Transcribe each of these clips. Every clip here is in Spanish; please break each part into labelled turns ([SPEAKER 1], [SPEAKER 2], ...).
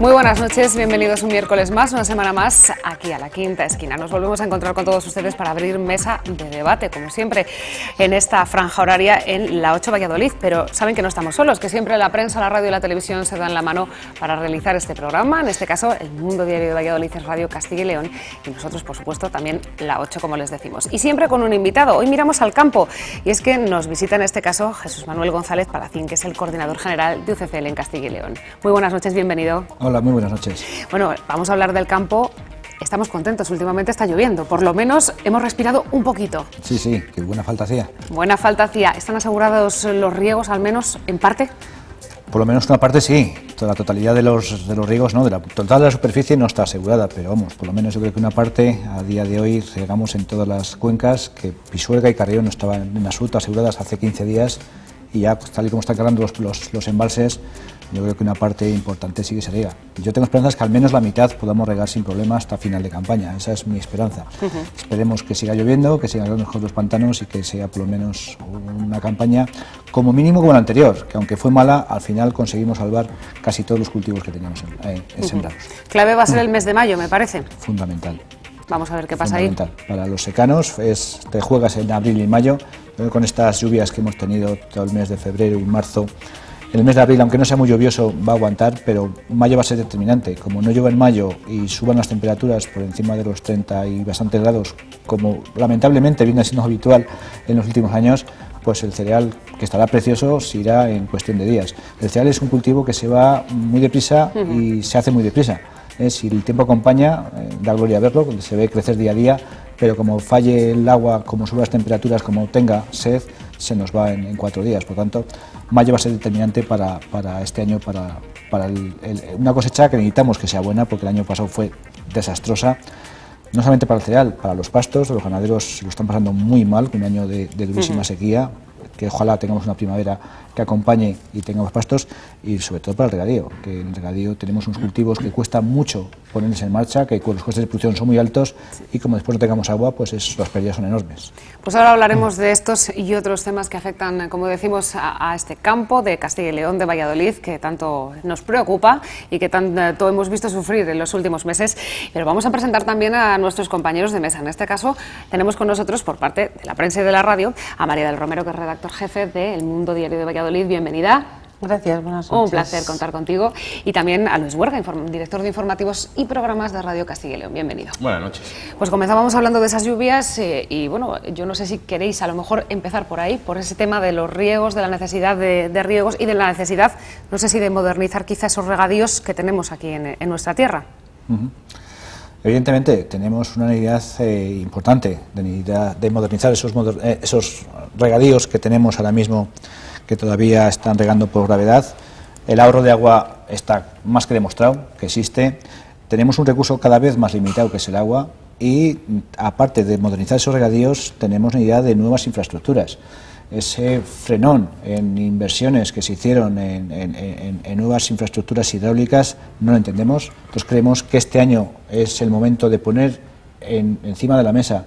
[SPEAKER 1] Muy buenas noches, bienvenidos un miércoles más, una semana más, aquí a La Quinta Esquina. Nos volvemos a encontrar con todos ustedes para abrir mesa de debate, como siempre, en esta franja horaria en la 8 Valladolid. Pero saben que no estamos solos, que siempre la prensa, la radio y la televisión se dan la mano para realizar este programa. En este caso, El Mundo Diario de Valladolid es Radio Castilla y León y nosotros, por supuesto, también la 8, como les decimos. Y siempre con un invitado. Hoy miramos al campo y es que nos visita en este caso Jesús Manuel González Palacín, que es el coordinador general de UCCL en Castilla y León. Muy buenas noches, bienvenido.
[SPEAKER 2] Hola, muy buenas noches.
[SPEAKER 1] Bueno, vamos a hablar del campo. Estamos contentos, últimamente está lloviendo, por lo menos hemos respirado un poquito.
[SPEAKER 2] Sí, qué buena falta hacía.
[SPEAKER 1] Buena falta hacía. ¿Están asegurados los riegos, al menos en parte?
[SPEAKER 2] Por lo menos una parte sí. La totalidad de los riegos, no, de la total de la superficie no está asegurada, pero vamos, por lo menos yo creo que una parte a día de hoy regamos en todas las cuencas, que Pisuerga y Carrión no estaban en absoluto aseguradas hace 15 días y ya, pues, tal y como están cargando los embalses, yo creo que una parte importante sí que se riega. Yo tengo esperanzas que al menos la mitad podamos regar sin problema hasta final de campaña, esa es mi esperanza. Esperemos que siga lloviendo, que sigan mejor los pantanos y que sea por lo menos una campaña como mínimo como la anterior, que aunque fue mala, al final conseguimos salvar casi todos los cultivos que teníamos en sembrados.
[SPEAKER 1] Clave va a ser el mes de mayo, me parece.
[SPEAKER 2] Fundamental.
[SPEAKER 1] Vamos a ver qué pasa ahí.
[SPEAKER 2] Para los secanos te juegas en abril y mayo, con estas lluvias que hemos tenido todo el mes de febrero y marzo. El mes de abril, aunque no sea muy lluvioso, va a aguantar, pero mayo va a ser determinante. Como no llueve en mayo y suban las temperaturas por encima de los 30 y bastantes grados, como lamentablemente viene siendo habitual en los últimos años, pues el cereal, que estará precioso, se irá en cuestión de días. El cereal es un cultivo que se va muy deprisa y se hace muy deprisa. Si el tiempo acompaña, da gloria verlo, donde se ve crecer día a día, pero como falle el agua, como suban las temperaturas, como tenga sed, se nos va en 4 días. Por tanto, mayo va a ser determinante para este año, para una cosecha que necesitamos que sea buena, porque el año pasado fue desastrosa, no solamente para el cereal, para los pastos. Los ganaderos lo están pasando muy mal, con un año de durísima sequía, que ojalá tengamos una primavera que acompañe y tengamos pastos, y sobre todo para el regadío, que en el regadío tenemos unos cultivos que cuesta mucho ponerse en marcha, que los costes de producción son muy altos y como después no tengamos agua, pues las pérdidas son enormes. Pues
[SPEAKER 1] ahora hablaremos de estos y otros temas que afectan, como decimos, a este campo de Castilla y León, de Valladolid, que tanto nos preocupa y que tanto hemos visto sufrir en los últimos meses. Pero vamos a presentar también a nuestros compañeros de mesa. En este caso tenemos con nosotros, por parte de la prensa y de la radio, a María del Romero, que es redactor jefe de El Mundo Diario de Valladolid. Bienvenida.
[SPEAKER 3] Gracias, buenas noches.
[SPEAKER 1] Un placer contar contigo. Y también a Luis Huerga, director de informativos y programas de Radio Castilla y León. Bienvenido.
[SPEAKER 4] Buenas noches.
[SPEAKER 1] Pues comenzábamos hablando de esas lluvias y bueno, yo no sé si queréis a lo mejor empezar por ahí, por ese tema de los riegos, de la necesidad de riegos y de la necesidad, no sé si de modernizar quizá esos regadíos que tenemos aquí en nuestra tierra.
[SPEAKER 2] Evidentemente tenemos una necesidad importante de modernizar esos regadíos que tenemos ahora mismo, que todavía están regando por gravedad. El ahorro de agua está más que demostrado que existe. Tenemos un recurso cada vez más limitado, que es el agua, y aparte de modernizar esos regadíos, tenemos necesidad de nuevas infraestructuras. Ese frenón en inversiones que se hicieron en nuevas infraestructuras hidráulicas no lo entendemos. Entonces creemos que este año es el momento de poner encima de la mesa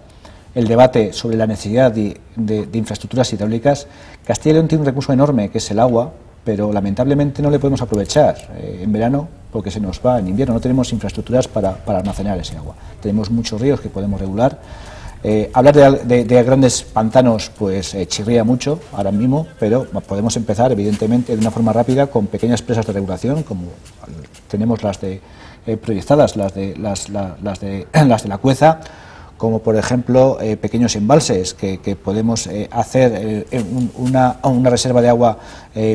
[SPEAKER 2] el debate sobre la necesidad de infraestructuras hidráulicas. Castilla y León tiene un recurso enorme, que es el agua, pero lamentablemente no le podemos aprovechar en verano porque se nos va en invierno. No tenemos infraestructuras para almacenar ese agua. Tenemos muchos ríos que podemos regular. Hablar de grandes pantanos pues chirría mucho ahora mismo, pero podemos empezar evidentemente de una forma rápida con pequeñas presas de regulación, como tenemos las proyectadas, las de la Cueza, como por ejemplo pequeños embalses que podemos hacer una reserva de agua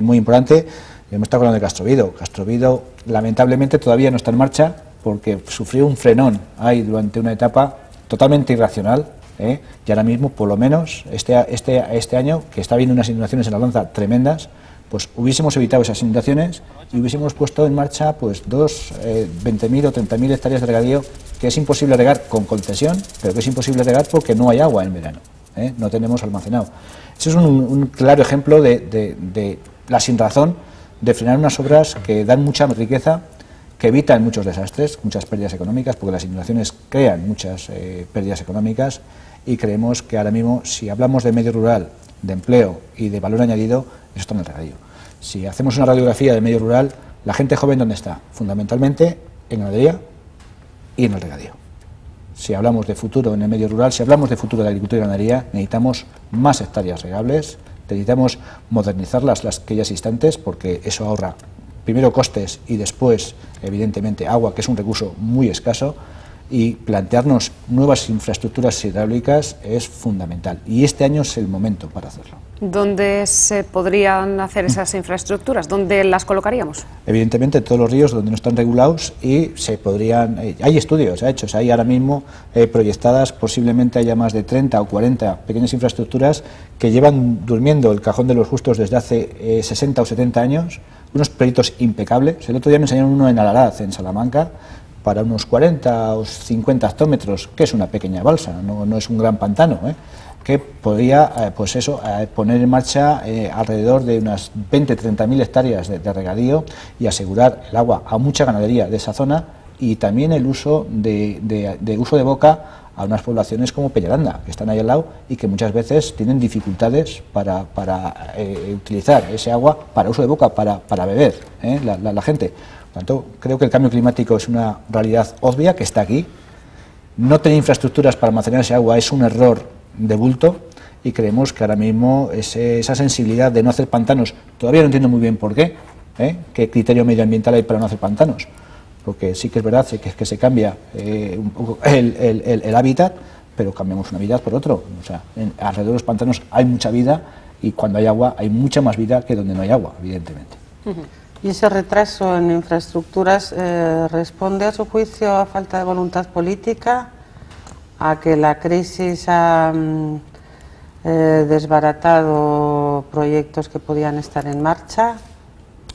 [SPEAKER 2] muy importante. Hemos estado hablando de Castrovido. Castrovido lamentablemente todavía no está en marcha porque sufrió un frenón ahí durante una etapa totalmente irracional, y ahora mismo, por lo menos este año, que está habiendo unas inundaciones en la Lanza tremendas, pues hubiésemos evitado esas inundaciones y hubiésemos puesto en marcha pues 20.000 o 30.000 hectáreas de regadío, que es imposible regar con concesión, pero que es imposible regar porque no hay agua en verano, no tenemos almacenado. Eso es un claro ejemplo de la sinrazón de frenar unas obras que dan mucha riqueza, que evitan muchos desastres, muchas pérdidas económicas, porque las inundaciones crean muchas pérdidas económicas, y creemos que ahora mismo, si hablamos de medio rural, de empleo y de valor añadido, eso está en el regadío. Si hacemos una radiografía del medio rural, ¿La gente joven dónde está? Fundamentalmente en ganadería y en el regadío. Si hablamos de futuro en el medio rural, si hablamos de futuro de agricultura y ganadería, necesitamos más hectáreas regables, necesitamos modernizar las que ya existentes, porque eso ahorra primero costes y después, evidentemente, agua, que es un recurso muy escaso, y plantearnos nuevas infraestructuras hidráulicas es fundamental. Y este año es el momento para hacerlo.
[SPEAKER 1] ¿Dónde se podrían hacer esas infraestructuras? ¿Dónde las colocaríamos?
[SPEAKER 2] Evidentemente, todos los ríos donde no están regulados, y se podrían... hay estudios hechos, hay ahora mismo proyectadas, posiblemente haya más de 30 o 40 pequeñas infraestructuras que llevan durmiendo el cajón de los justos desde hace 60 o 70 años, unos proyectos impecables. El otro día me enseñaron uno en Alaraz, en Salamanca, para unos 40 o 50 hectómetros, que es una pequeña balsa, no es un gran pantano, que podría poner en marcha alrededor de unas 20-30.000 hectáreas de regadío y asegurar el agua a mucha ganadería de esa zona, y también el uso de uso de boca a unas poblaciones como Peñaranda, que están ahí al lado y que muchas veces tienen dificultades para utilizar ese agua para uso de boca, para beber, la gente. Por tanto, creo que el cambio climático es una realidad obvia que está aquí. No tener infraestructuras para almacenar ese agua es un error de bulto, y creemos que ahora mismo esa sensibilidad de no hacer pantanos, todavía no entiendo muy bien por qué, qué criterio medioambiental hay para no hacer pantanos, porque sí que es verdad que se cambia un poco el hábitat, pero cambiamos un hábitat por otro. O sea, alrededor de los pantanos hay mucha vida, y cuando hay agua hay mucha más vida que donde no hay agua, evidentemente.
[SPEAKER 3] ¿Y ese retraso en infraestructuras responde, a su juicio, a falta de voluntad política, a que la crisis ha desbaratado proyectos que podían estar en marcha,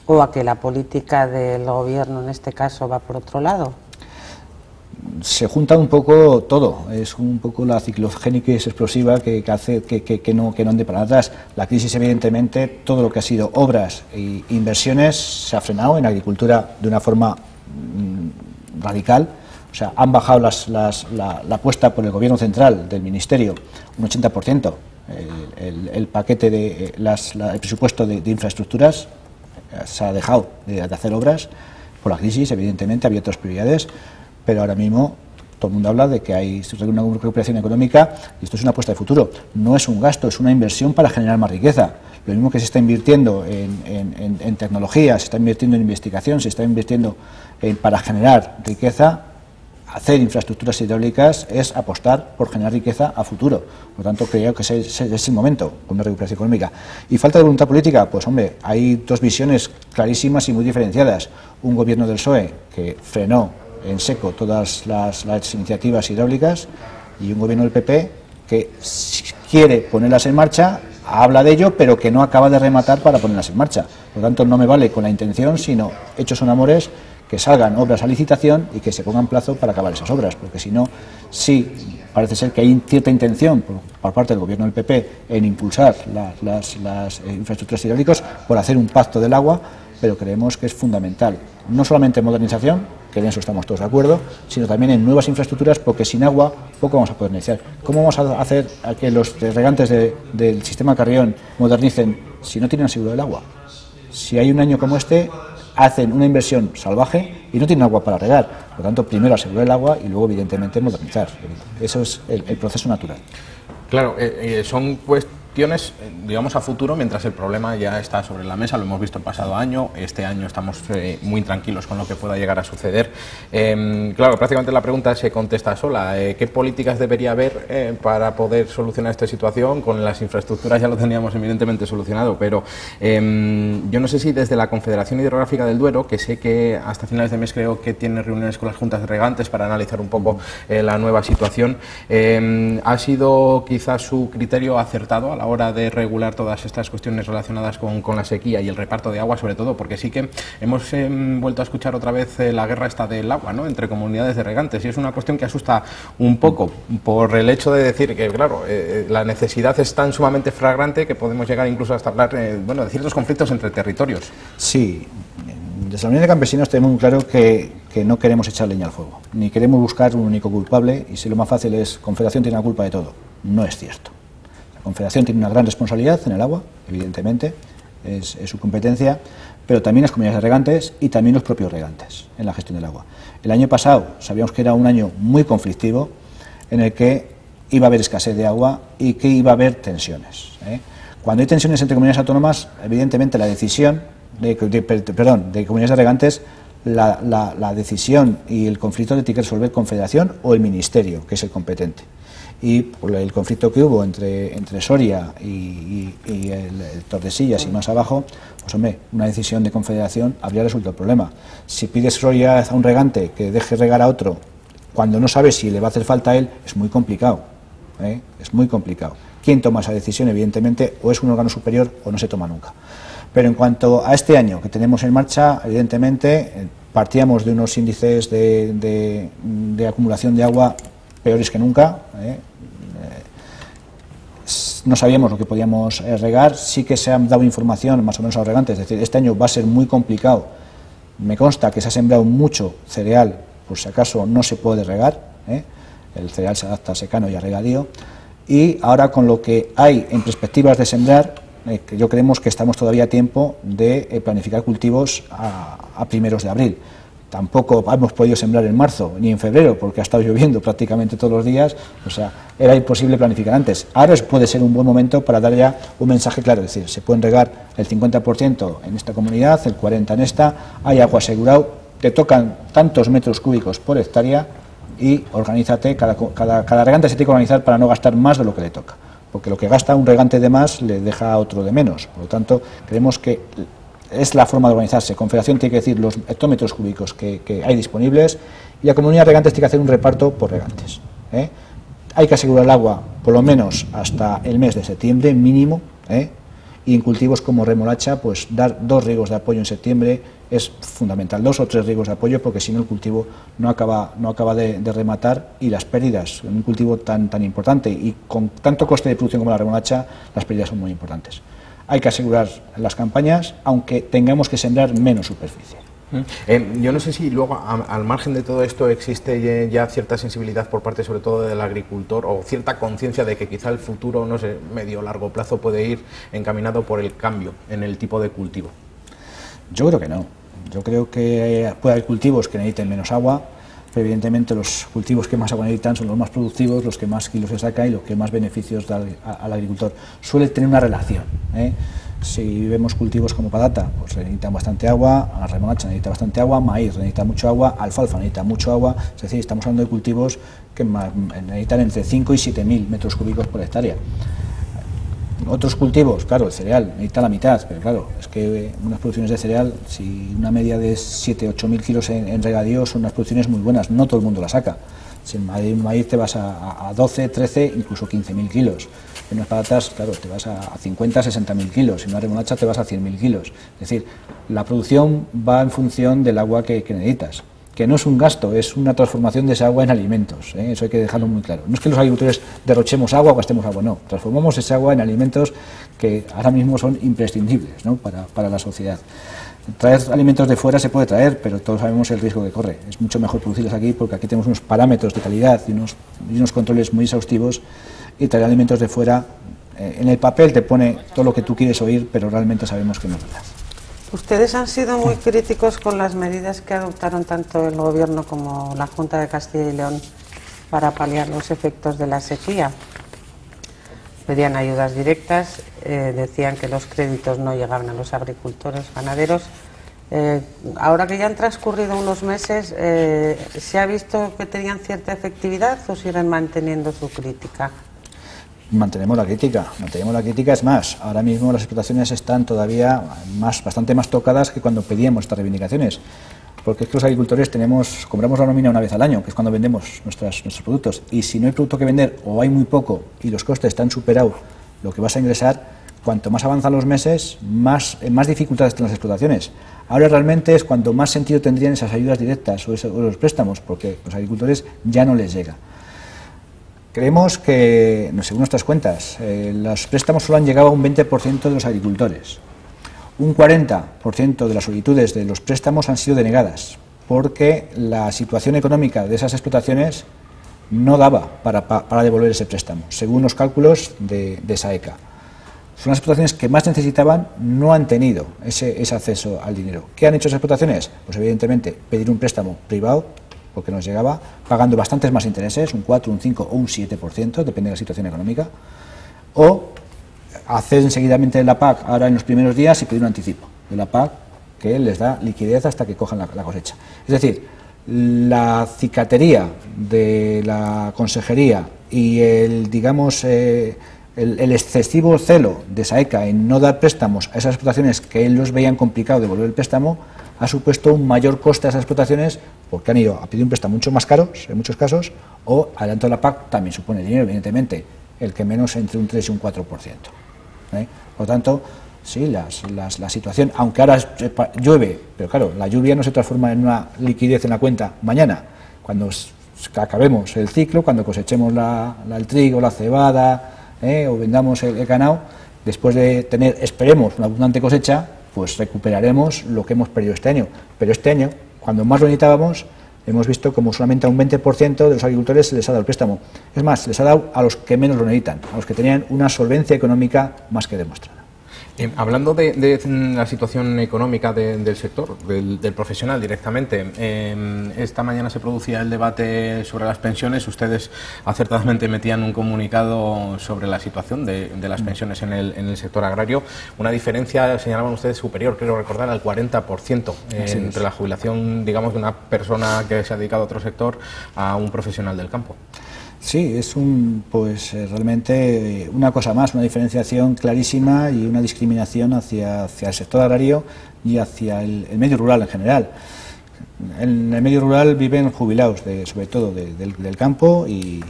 [SPEAKER 3] o a que la política del gobierno en este caso va por otro lado?
[SPEAKER 2] Se junta un poco todo, es un poco la ciclogénesis explosiva que hace que no ande para atrás. La crisis, evidentemente, todo lo que ha sido obras e inversiones se ha frenado en agricultura de una forma radical. O sea, han bajado la apuesta por el gobierno central del ministerio un 80%, el paquete de el presupuesto de infraestructuras se ha dejado de hacer obras por la crisis. Evidentemente había otras prioridades, pero ahora mismo todo el mundo habla de que hay una recuperación económica, y esto es una apuesta de futuro, no es un gasto, es una inversión para generar más riqueza. Lo mismo que se está invirtiendo en tecnología, se está invirtiendo en investigación, se está invirtiendo para generar riqueza. Hacer infraestructuras hidráulicas es apostar por generar riqueza a futuro. Por lo tanto, creo que ese es el momento, con una recuperación económica. ¿Y falta de voluntad política? Pues hombre, hay dos visiones clarísimas y muy diferenciadas. Un gobierno del PSOE que frenó en seco todas las iniciativas hidráulicas, y un gobierno del PP que quiere ponerlas en marcha, habla de ello, pero que no acaba de rematar para ponerlas en marcha. Por lo tanto, no me vale con la intención, sino hechos son amores, que salgan obras a licitación y que se pongan plazo para acabar esas obras, porque si no, sí parece ser que hay cierta intención por parte del gobierno del PP en impulsar las infraestructuras hidráulicas por hacer un pacto del agua, pero creemos que es fundamental, no solamente en modernización, que en eso estamos todos de acuerdo, sino también en nuevas infraestructuras, porque sin agua poco vamos a poder iniciar. ¿Cómo vamos a hacer a que los regantes del sistema Carrión modernicen si no tienen asegurado el agua? Si hay un año como este, hacen una inversión salvaje y no tienen agua para regar. Por lo tanto, primero asegurar el agua y luego, evidentemente, modernizar. Eso es el proceso natural.
[SPEAKER 4] Claro, son cuestiones, digamos, a futuro, mientras el problema ya está sobre la mesa. Lo hemos visto el pasado año. Este año estamos muy tranquilos con lo que pueda llegar a suceder. Claro, prácticamente la pregunta se contesta sola. ¿Qué políticas debería haber para poder solucionar esta situación? Con las infraestructuras ya lo teníamos evidentemente solucionado, pero yo no sé si desde la Confederación Hidrográfica del Duero, que sé que hasta finales de mes creo que tiene reuniones con las juntas de regantes para analizar un poco la nueva situación, ¿ha sido quizás su criterio acertado a la hora de regular todas estas cuestiones relacionadas con la sequía y el reparto de agua, sobre todo? Porque sí que hemos vuelto a escuchar otra vez la guerra esta del agua, ¿no?, entre comunidades de regantes, y es una cuestión que asusta un poco por el hecho de decir que, claro, la necesidad es tan sumamente flagrante que podemos llegar incluso hasta hablar de ciertos conflictos entre territorios.
[SPEAKER 2] Sí, desde la Unión de Campesinos tenemos muy claro que no queremos echar leña al fuego, ni queremos buscar un único culpable, y si lo más fácil es Confederación tiene la culpa de todo. No es cierto. La Confederación tiene una gran responsabilidad en el agua, evidentemente, es su competencia, pero también las comunidades de regantes y también los propios regantes en la gestión del agua. El año pasado sabíamos que era un año muy conflictivo, en el que iba a haber escasez de agua y que iba a haber tensiones. Cuando hay tensiones entre comunidades autónomas, evidentemente la decisión de comunidades de regantes, la decisión y el conflicto lo tiene que resolver Confederación o el Ministerio, que es el competente. Y por el conflicto que hubo entre Soria y el Tordesillas y más abajo, pues hombre, una decisión de Confederación habría resuelto el problema. Si pides Soria a un regante que deje regar a otro cuando no sabe si le va a hacer falta a él, es muy complicado. Es muy complicado. ¿Quién toma esa decisión? Evidentemente, o es un órgano superior o no se toma nunca. Pero en cuanto a este año que tenemos en marcha, evidentemente partíamos de unos índices de acumulación de agua peores que nunca. No sabíamos lo que podíamos regar, sí que se han dado información más o menos a los regantes, es decir, este año va a ser muy complicado. Me consta que se ha sembrado mucho cereal, por si acaso no se puede regar, el cereal se adapta a secano y a regadío, y ahora con lo que hay en perspectivas de sembrar, que yo creemos que estamos todavía a tiempo de planificar cultivos a primeros de abril. Tampoco hemos podido sembrar en marzo ni en febrero porque ha estado lloviendo prácticamente todos los días, o sea, era imposible planificar antes. Ahora puede ser un buen momento para dar ya un mensaje claro, es decir, se pueden regar el 50% en esta comunidad, el 40% en esta, hay agua asegurado, te tocan tantos metros cúbicos por hectárea y organízate, cada regante se tiene que organizar para no gastar más de lo que le toca, porque lo que gasta un regante de más le deja a otro de menos, por lo tanto, creemos que es la forma de organizarse. Confederación tiene que decir los hectómetros cúbicos que hay disponibles y la comunidad de regantes tiene que hacer un reparto por regantes. Hay que asegurar el agua por lo menos hasta el mes de septiembre mínimo, y en cultivos como remolacha, pues dar 2 riegos de apoyo en septiembre es fundamental, 2 o 3 riegos de apoyo, porque si no el cultivo no acaba de rematar y las pérdidas en un cultivo tan importante y con tanto coste de producción como la remolacha, las pérdidas son muy importantes. Hay que asegurar las campañas, aunque tengamos que sembrar menos superficie.
[SPEAKER 4] Yo no sé si luego, al margen de todo esto, existe ya cierta sensibilidad por parte, sobre todo, del agricultor, o cierta conciencia de que quizá el futuro, no sé, medio o largo plazo, puede ir encaminado por el cambio en el tipo de cultivo.
[SPEAKER 2] Yo creo que no. Yo creo que puede haber cultivos que necesiten menos agua, pero evidentemente los cultivos que más agua necesitan son los más productivos, los que más kilos se sacan y los que más beneficios dan al agricultor. Suele tener una relación. Si vemos cultivos como patata, pues necesitan bastante agua, remolacha necesita bastante agua, maíz necesita mucho agua, alfalfa necesita mucho agua, es decir, estamos hablando de cultivos que necesitan entre 5 y 7.000 metros cúbicos por hectárea. Otros cultivos, claro, el cereal necesita la mitad, pero claro, es que unas producciones de cereal, si una media de 7 o 8.000 kilos en regadío, son unas producciones muy buenas, no todo el mundo la saca. Si en maíz te vas a 12, 13, incluso 15.000 kilos. En unas patatas, claro, te vas a 50, 60.000 kilos. En una remolacha te vas a 100.000 kilos. Es decir, la producción va en función del agua que necesitas. Que no es un gasto, es una transformación de esa agua en alimentos. Eso hay que dejarlo muy claro. No es que los agricultores derrochemos agua o gastemos agua, no. Transformamos esa agua en alimentos que ahora mismo son imprescindibles, ¿no?, para la sociedad. Traer alimentos de fuera se puede traer, pero todos sabemos el riesgo que corre. Es mucho mejor producirlos aquí porque aquí tenemos unos parámetros de calidad y unos controles muy exhaustivos, y traer alimentos de fuera, en el papel te pone todo lo que tú quieres oír, pero realmente sabemos que no es verdad.
[SPEAKER 3] Ustedes han sido muy críticos con las medidas que adoptaron tanto el Gobierno como la Junta de Castilla y León para paliar los efectos de la sequía. Pedían ayudas directas, decían que los créditos no llegaban a los agricultores ganaderos. Ahora que ya han transcurrido unos meses, ¿se ha visto que tenían cierta efectividad o siguen manteniendo su crítica?
[SPEAKER 2] Mantenemos la crítica, es más, ahora mismo las explotaciones están todavía bastante más tocadas que cuando pedíamos estas reivindicaciones, porque es que los agricultores compramos la nómina una vez al año, que es cuando vendemos nuestros productos, y si no hay producto que vender o hay muy poco y los costes están superados lo que vas a ingresar, cuanto más avanzan los meses, más dificultades tienen las explotaciones. Ahora realmente es cuando más sentido tendrían esas ayudas directas o los préstamos, porque los agricultores ya no les llega. Creemos que, según nuestras cuentas, los préstamos solo han llegado a un 20% de los agricultores. Un 40% de las solicitudes de los préstamos han sido denegadas, porque la situación económica de esas explotaciones no daba para devolver ese préstamo, según los cálculos de SAECA. son las explotaciones que más necesitaban, no han tenido ese acceso al dinero. ¿Qué han hecho esas explotaciones? Pues evidentemente pedir un préstamo privado, porque nos llegaba, pagando bastantes más intereses, un 4, un 5 o un 7%, depende de la situación económica, o hacer enseguidamente la PAC ahora en los primeros días y pedir un anticipo de la PAC que les da liquidez hasta que cojan la cosecha. Es decir, la cicatería de la consejería y el, digamos, el excesivo celo de Saeca en no dar préstamos a esas explotaciones que ellos veían complicado devolver el préstamo ha supuesto un mayor coste a esas explotaciones porque han ido a pedir un préstamo mucho más caro en muchos casos, o adelanto de la PAC también supone dinero, evidentemente, el que menos entre un 3 y un 4%. Por lo tanto, sí, la situación, aunque ahora llueve, pero claro, la lluvia no se transforma en una liquidez en la cuenta mañana. Cuando acabemos el ciclo, cuando cosechemos el trigo, la cebada, o vendamos el ganado, después de tener, esperemos, una abundante cosecha, pues recuperaremos lo que hemos perdido este año. Pero este año, cuando más lo necesitábamos, hemos visto como solamente a un 20% de los agricultores se les ha dado el préstamo. Es más, se les ha dado a los que menos lo necesitan, a los que tenían una solvencia económica más que demostrada.
[SPEAKER 4] Hablando de la situación económica del sector, del profesional directamente, esta mañana se producía el debate sobre las pensiones. Ustedes acertadamente metían un comunicado sobre la situación de las pensiones en el sector agrario. Una diferencia, señalaban ustedes, superior, creo recordar, al 40% entre la jubilación, digamos, de una persona que se ha dedicado a otro sector a un profesional del campo.
[SPEAKER 2] Sí, es realmente una cosa más, una diferenciación clarísima y una discriminación hacia el sector agrario y hacia el medio rural en general. En el medio rural viven jubilados, sobre todo del campo, y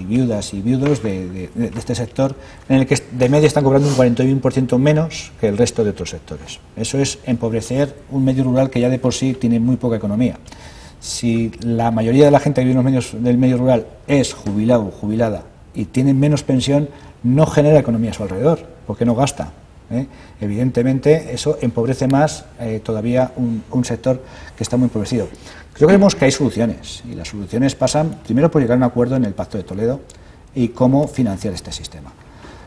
[SPEAKER 2] viudas y viudos de este sector, en el que de media están cobrando un 41% menos que el resto de otros sectores. Eso es empobrecer un medio rural que ya de por sí tiene muy poca economía. Si la mayoría de la gente que vive en los medios del medio rural es jubilado o jubilada y tiene menos pensión, no genera economía a su alrededor, porque no gasta. Evidentemente, eso empobrece más todavía un sector que está muy empobrecido. Creemos que hay soluciones, y las soluciones pasan primero por llegar a un acuerdo en el Pacto de Toledo y cómo financiar este sistema.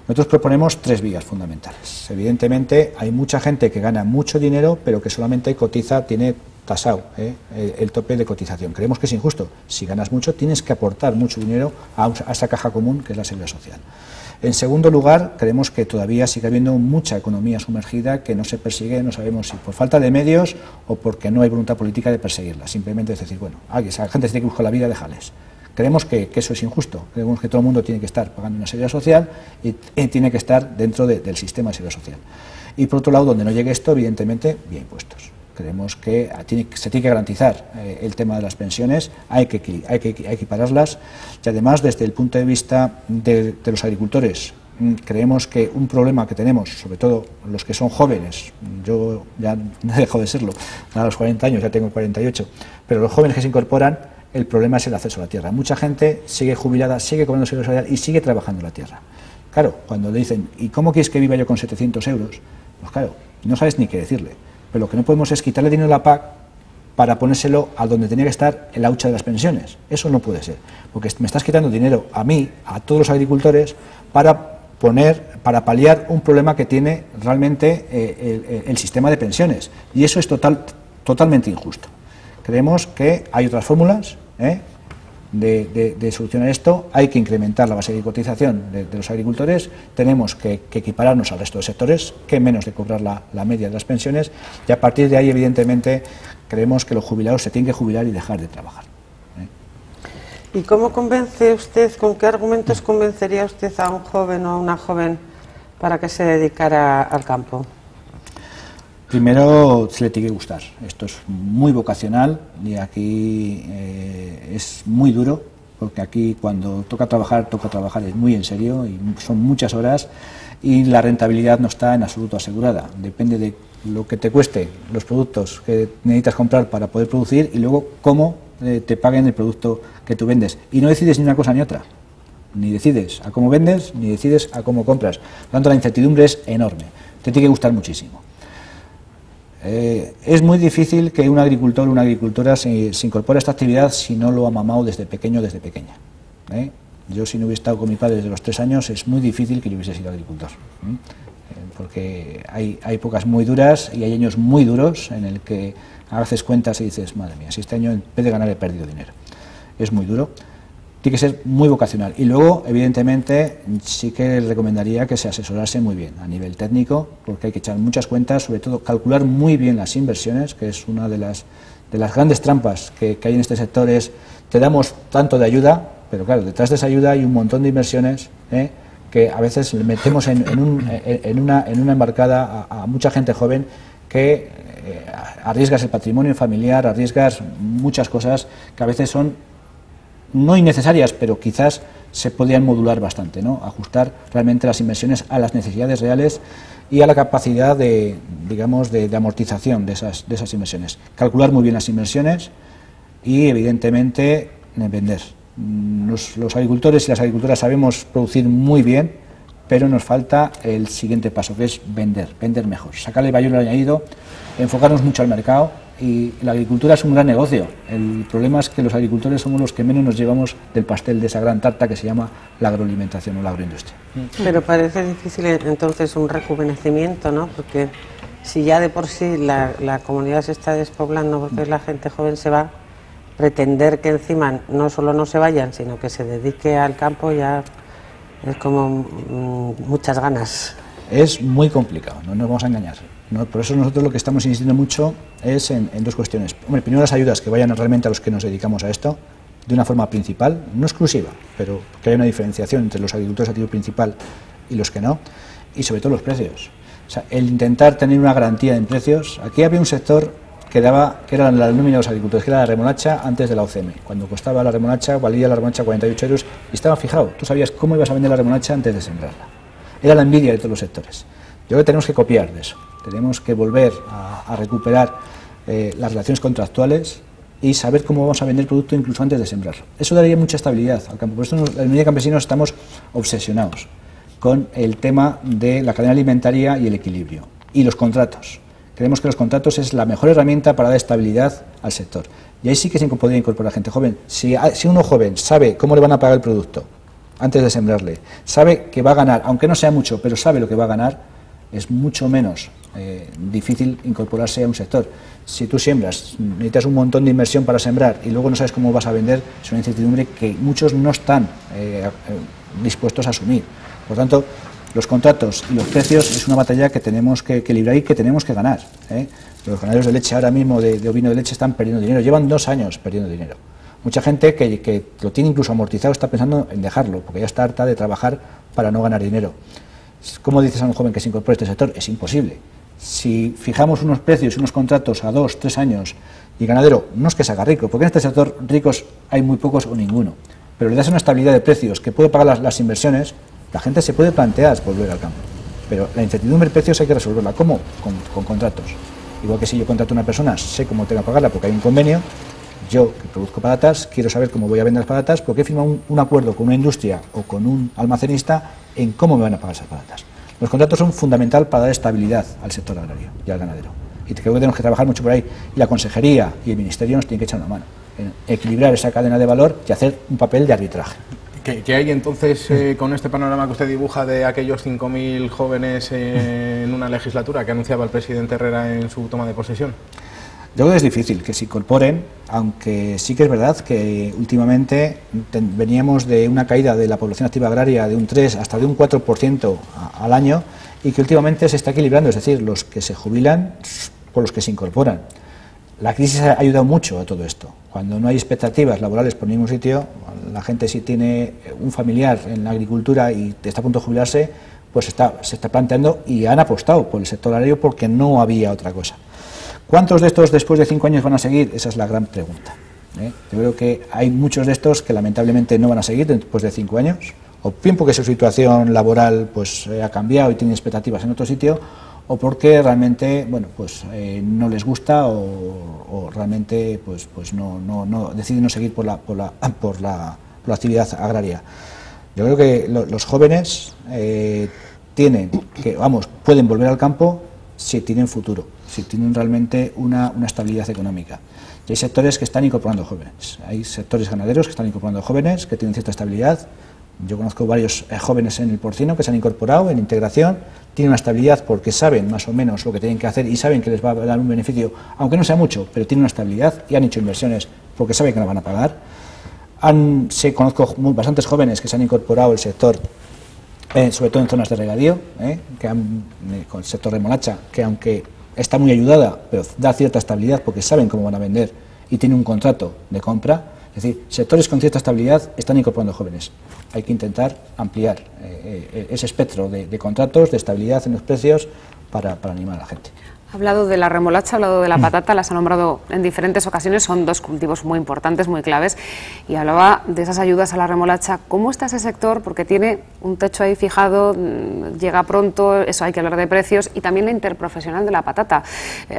[SPEAKER 2] Nosotros proponemos 3 vías fundamentales. Evidentemente, hay mucha gente que gana mucho dinero, pero que solamente cotiza, tiene tasado el tope de cotización. Creemos que es injusto. Si ganas mucho, tienes que aportar mucho dinero a esa caja común que es la Seguridad Social. En segundo lugar, creemos que todavía sigue habiendo mucha economía sumergida que no se persigue, no sabemos si por falta de medios o porque no hay voluntad política de perseguirla. Simplemente es decir, bueno, esa gente se tiene que buscar la vida, déjales. Creemos que eso es injusto. Creemos que todo el mundo tiene que estar pagando una seguridad social y tiene que estar dentro del sistema de seguridad social. Y por otro lado, donde no llegue esto, evidentemente, vía impuestos. Creemos que se tiene que garantizar el tema de las pensiones, hay que equipararlas, y además desde el punto de vista de los agricultores, creemos que un problema que tenemos, sobre todo los que son jóvenes, yo ya no dejo de serlo, a los 40 años, ya tengo 48, pero los jóvenes que se incorporan, el problema es el acceso a la tierra. Mucha gente sigue jubilada, sigue cobrando seguridad social y sigue trabajando en la tierra. Claro, cuando le dicen, ¿y cómo quieres que viva yo con 700 euros? Pues claro, no sabes ni qué decirle. Pero lo que no podemos es quitarle dinero a la PAC para ponérselo a donde tenía que estar el hucha de las pensiones. Eso no puede ser, porque me estás quitando dinero a mí, a todos los agricultores, para paliar un problema que tiene realmente el sistema de pensiones. Y eso es totalmente injusto. Creemos que hay otras fórmulas de solucionar esto. Hay que incrementar la base de cotización de los agricultores, tenemos que equipararnos al resto de sectores, que menos de cobrar la media de las pensiones, y a partir de ahí, evidentemente, creemos que los jubilados se tienen que jubilar y dejar de trabajar.
[SPEAKER 3] ¿Y cómo convence usted, con qué argumentos convencería usted a un joven o a una joven para que se dedicara al campo?
[SPEAKER 2] Primero, se le tiene que gustar. Esto es muy vocacional y aquí es muy duro, porque aquí cuando toca trabajar es muy en serio y son muchas horas y la rentabilidad no está en absoluto asegurada. Depende de lo que te cueste los productos que necesitas comprar para poder producir y luego cómo te paguen el producto que tú vendes. Y no decides ni una cosa ni otra. Ni decides a cómo vendes, ni decides a cómo compras. Por lo tanto, la incertidumbre es enorme. Te tiene que gustar muchísimo. Es muy difícil que un agricultor o una agricultora se incorpore a esta actividad si no lo ha mamado desde pequeño o desde pequeña. Yo, si no hubiese estado con mi padre desde los 3 años, es muy difícil que yo hubiese sido agricultor, porque hay épocas muy duras y hay años muy duros en el que haces cuentas y dices, madre mía, si este año en vez de ganar he perdido dinero. Es muy duro. Tiene que ser muy vocacional. Y luego, evidentemente, sí que recomendaría que se asesorase muy bien a nivel técnico, porque hay que echar muchas cuentas, sobre todo calcular muy bien las inversiones, que es una de las grandes trampas que hay en este sector. Es, te damos tanto de ayuda, pero claro, detrás de esa ayuda hay un montón de inversiones que a veces le metemos en una embarcada a mucha gente joven que arriesgas el patrimonio familiar, arriesgas muchas cosas que a veces son no innecesarias, pero quizás se podrían modular bastante, ¿no? Ajustar realmente las inversiones a las necesidades reales y a la capacidad de, digamos, de amortización de esas inversiones. Calcular muy bien las inversiones y, evidentemente, vender. Los agricultores y las agricultoras sabemos producir muy bien, pero nos falta el siguiente paso, que es vender mejor, sacarle valor añadido, enfocarnos mucho al mercado. Y la agricultura es un gran negocio. El problema es que los agricultores somos los que menos nos llevamos del pastel de esa gran tarta que se llama la agroalimentación o la agroindustria.
[SPEAKER 3] Pero parece difícil entonces un rejuvenecimiento, ¿no? Porque si ya de por sí la comunidad se está despoblando porque la gente joven se va, pretender que encima no solo no se vayan, sino que se dedique al campo ya es como muchas ganas.
[SPEAKER 2] Es muy complicado, no nos vamos a engañar. ¿No? Por eso nosotros lo que estamos insistiendo mucho es en dos cuestiones. Hombre, primero las ayudas que vayan realmente a los que nos dedicamos a esto, de una forma principal, no exclusiva, pero que haya una diferenciación entre los agricultores a título principal y los que no, y sobre todo los precios. O sea, el intentar tener una garantía en precios. Aquí había un sector que era la nómina de los agricultores, que era la remolacha antes de la OCM. Cuando costaba la remolacha, valía la remolacha 48 euros y estaba fijado. Tú sabías cómo ibas a vender la remolacha antes de sembrarla. Era la envidia de todos los sectores. Yo creo que tenemos que copiar de eso. Tenemos que volver a recuperar las relaciones contractuales y saber cómo vamos a vender el producto incluso antes de sembrarlo. Eso daría mucha estabilidad al campo. Por eso en la Unión de Campesinos estamos obsesionados con el tema de la cadena alimentaria y el equilibrio. Y los contratos. Creemos que los contratos es la mejor herramienta para dar estabilidad al sector. Y ahí sí que se podría incorporar gente joven. Si uno joven sabe cómo le van a pagar el producto antes de sembrarle, sabe que va a ganar, aunque no sea mucho, pero sabe lo que va a ganar, es mucho menos difícil incorporarse a un sector. Si tú siembras, necesitas un montón de inversión para sembrar y luego no sabes cómo vas a vender, es una incertidumbre que muchos no están dispuestos a asumir. Por tanto, los contratos y los precios es una batalla que tenemos que librar y que tenemos que ganar. Los ganaderos de leche ahora mismo, de ovino de leche, están perdiendo dinero, llevan 2 años perdiendo dinero. Mucha gente que lo tiene incluso amortizado está pensando en dejarlo, porque ya está harta de trabajar para no ganar dinero. ¿Cómo dices a un joven que se incorpore a este sector? Es imposible. Si fijamos unos precios y unos contratos a 2, 3 años y el ganadero no es que se haga rico, porque en este sector ricos hay muy pocos o ninguno, pero le das una estabilidad de precios que puede pagar las inversiones, la gente se puede plantear volver al campo. Pero la incertidumbre de precios hay que resolverla. ¿Cómo? Con contratos. Igual que si yo contrato a una persona, sé cómo tengo que pagarla porque hay un convenio. Yo, que produzco patatas, quiero saber cómo voy a vender las patatas porque he firmado un acuerdo con una industria o con un almacenista en cómo me van a pagar esas patatas. Los contratos son fundamental para dar estabilidad al sector agrario y al ganadero. Y creo que tenemos que trabajar mucho por ahí. Y la Consejería y el Ministerio nos tienen que echar una mano en equilibrar esa cadena de valor y hacer un papel de arbitraje.
[SPEAKER 4] ¿Qué hay entonces con este panorama que usted dibuja de aquellos 5.000 jóvenes en una legislatura que anunciaba el presidente Herrera en su toma de posesión?
[SPEAKER 2] Yo creo que es difícil que se incorporen, aunque sí que es verdad que últimamente veníamos de una caída de la población activa agraria de un 3 hasta de un 4% al año y que últimamente se está equilibrando, es decir, los que se jubilan por los que se incorporan. La crisis ha ayudado mucho a todo esto. Cuando no hay expectativas laborales por ningún sitio, la gente si tiene un familiar en la agricultura y está a punto de jubilarse, pues se está planteando y han apostado por el sector agrario porque no había otra cosa. ¿Cuántos de estos después de 5 años van a seguir? Esa es la gran pregunta. Yo creo que hay muchos de estos que lamentablemente no van a seguir después de 5 años, o bien porque su situación laboral pues ha cambiado y tienen expectativas en otro sitio, o porque realmente no les gusta o realmente no deciden no seguir por la actividad agraria. Yo creo que los jóvenes pueden volver al campo si tienen futuro, si tienen realmente una estabilidad económica. Y hay sectores que están incorporando jóvenes, hay sectores ganaderos que están incorporando jóvenes que tienen cierta estabilidad, Yo conozco varios jóvenes en el porcino que se han incorporado en integración, tienen una estabilidad porque saben más o menos lo que tienen que hacer y saben que les va a dar un beneficio, aunque no sea mucho, pero tienen una estabilidad y han hecho inversiones porque saben que la van a pagar. Conozco bastantes jóvenes que se han incorporado al sector, sobre todo en zonas de regadío, con el sector remolacha, que aunque está muy ayudada, pero da cierta estabilidad porque saben cómo van a vender y tienen un contrato de compra. Es decir, sectores con cierta estabilidad están incorporando jóvenes. Hay que intentar ampliar ese espectro de contratos, de estabilidad en los precios para animar a la gente.
[SPEAKER 1] Ha hablado de la remolacha, ha hablado de la patata, las ha nombrado en diferentes ocasiones, son dos cultivos muy importantes, muy claves, y hablaba de esas ayudas a la remolacha. ¿Cómo está ese sector? Porque tiene un techo ahí fijado, llega pronto, eso hay que hablar de precios, y también la interprofesional de la patata.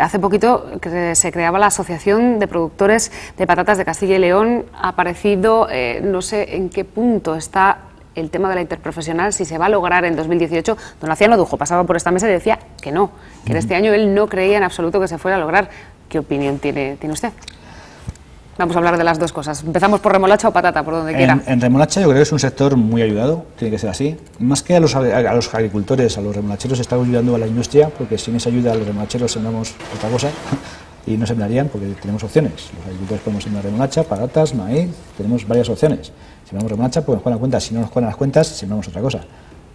[SPEAKER 1] Hace poquito que se creaba la Asociación de Productores de Patatas de Castilla y León, ha aparecido, no sé en qué punto está el tema de la interprofesional, si se va a lograr en 2018. Don Laciano Dujo pasaba por esta mesa y decía que no, que en este año él no creía en absoluto que se fuera a lograr. ¿Qué opinión tiene usted? Vamos a hablar de las dos cosas. Empezamos por remolacha o patata, por donde quiera.
[SPEAKER 2] En remolacha yo creo que es un sector muy ayudado, tiene que ser así. Más que a los agricultores, a los remolacheros, estamos ayudando a la industria, porque sin esa ayuda a los remolacheros sembramos otra cosa y no sembrarían porque tenemos opciones. Los agricultores podemos sembrar remolacha, patatas, maíz, tenemos varias opciones. Sembramos remolacha porque nos cuadran las cuentas, si no nos cuadran las cuentas, sembramos otra cosa.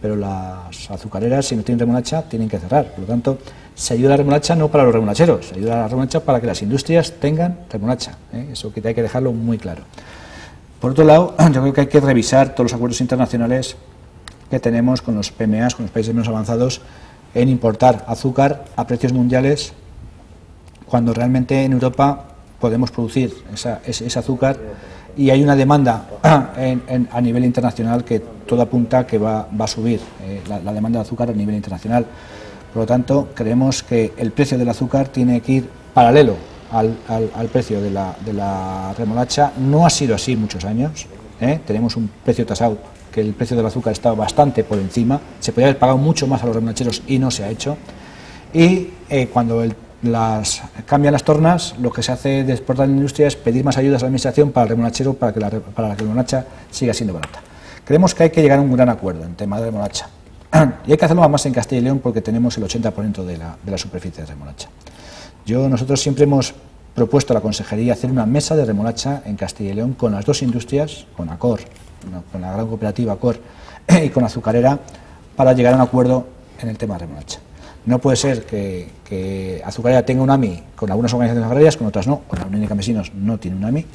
[SPEAKER 2] Pero las azucareras, si no tienen remolacha, tienen que cerrar. Por lo tanto, se ayuda a la remolacha no para los remolacheros, se ayuda a la remolacha para que las industrias tengan remolacha. Eso que hay que dejarlo muy claro. Por otro lado, yo creo que hay que revisar todos los acuerdos internacionales que tenemos con los PMAs, con los países menos avanzados, en importar azúcar a precios mundiales, cuando realmente en Europa podemos producir ese azúcar y hay una demanda a nivel internacional que todo apunta que va a subir la demanda de azúcar a nivel internacional. Por lo tanto, creemos que el precio del azúcar tiene que ir paralelo al precio de la remolacha. No ha sido así muchos años. Tenemos un precio tasado que el precio del azúcar está bastante por encima. Se podría haber pagado mucho más a los remolacheros y no se ha hecho. Y cuando cambian las tornas, lo que se hace después de la industria es pedir más ayudas a la administración para el remolachero, para que la remolacha siga siendo barata. Creemos que hay que llegar a un gran acuerdo en tema de remolacha. Y hay que hacerlo más en Castilla y León porque tenemos el 80% de la superficie de remolacha. Nosotros siempre hemos propuesto a la Consejería hacer una mesa de remolacha en Castilla y León con las dos industrias, con Acor, con la gran cooperativa Acor y con Azucarera, para llegar a un acuerdo en el tema de remolacha. No puede ser que Azucarera tenga un AMI con algunas organizaciones agrarias, con otras no. Con la Unión de Campesinos no tiene un AMI,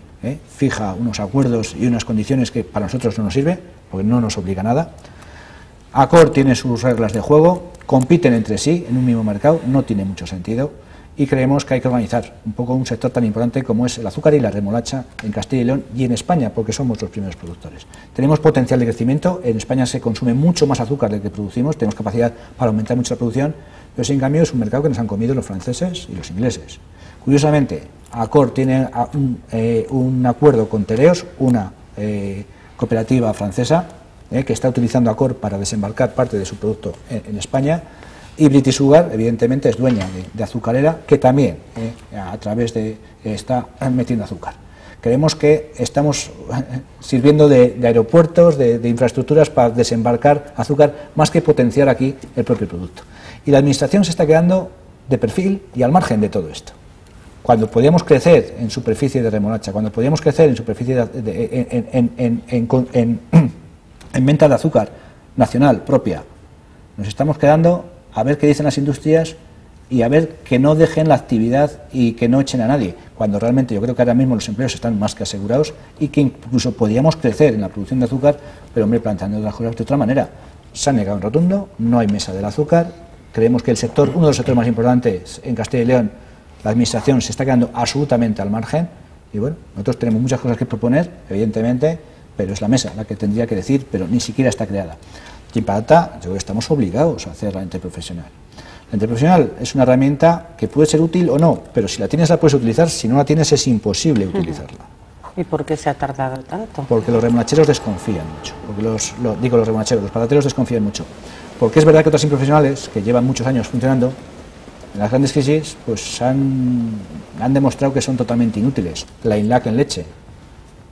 [SPEAKER 2] fija unos acuerdos y unas condiciones que para nosotros no nos sirve, porque no nos obliga a nada. Acor tiene sus reglas de juego, compiten entre sí en un mismo mercado, no tiene mucho sentido, y creemos que hay que organizar un poco un sector tan importante como es el azúcar y la remolacha en Castilla y León y en España, porque somos los primeros productores. Tenemos potencial de crecimiento, en España se consume mucho más azúcar del que producimos, tenemos capacidad para aumentar mucho la producción, pero sin cambio es un mercado que nos han comido los franceses y los ingleses. Curiosamente, Acor tiene un acuerdo con Tereos, una cooperativa francesa, que está utilizando Acor para desembarcar parte de su producto en España, y British Sugar, evidentemente, es dueña de Azucarera, que también a través de está metiendo azúcar. Creemos que estamos sirviendo de aeropuertos, de infraestructuras para desembarcar azúcar, más que potenciar aquí el propio producto. Y la Administración se está quedando de perfil y al margen de todo esto. Cuando podíamos crecer en superficie de remolacha, cuando podíamos crecer en superficie en venta de azúcar nacional propia, nos estamos quedando a ver qué dicen las industrias y a ver que no dejen la actividad y que no echen a nadie, cuando realmente yo creo que ahora mismo los empleos están más que asegurados y que incluso podíamos crecer en la producción de azúcar, pero hombre, planteando las cosas de otra manera. Se ha negado en rotundo, no hay mesa del azúcar, creemos que uno de los sectores más importantes en Castilla y León, la Administración se está quedando absolutamente al margen y bueno, nosotros tenemos muchas cosas que proponer, evidentemente, pero es la mesa la que tendría que decir, pero ni siquiera está creada. Y en patata, yo creo que estamos obligados a hacer la interprofesional. La interprofesional es una herramienta que puede ser útil o no, pero si la tienes la puedes utilizar, si no la tienes es imposible utilizarla.
[SPEAKER 3] ¿Y por qué se ha tardado tanto?
[SPEAKER 2] Porque los remolacheros desconfían mucho, porque los remolacheros, los patateros desconfían mucho. Porque es verdad que otras interprofesionales, que llevan muchos años funcionando, en las grandes crisis, pues han demostrado que son totalmente inútiles. La INLAC en leche,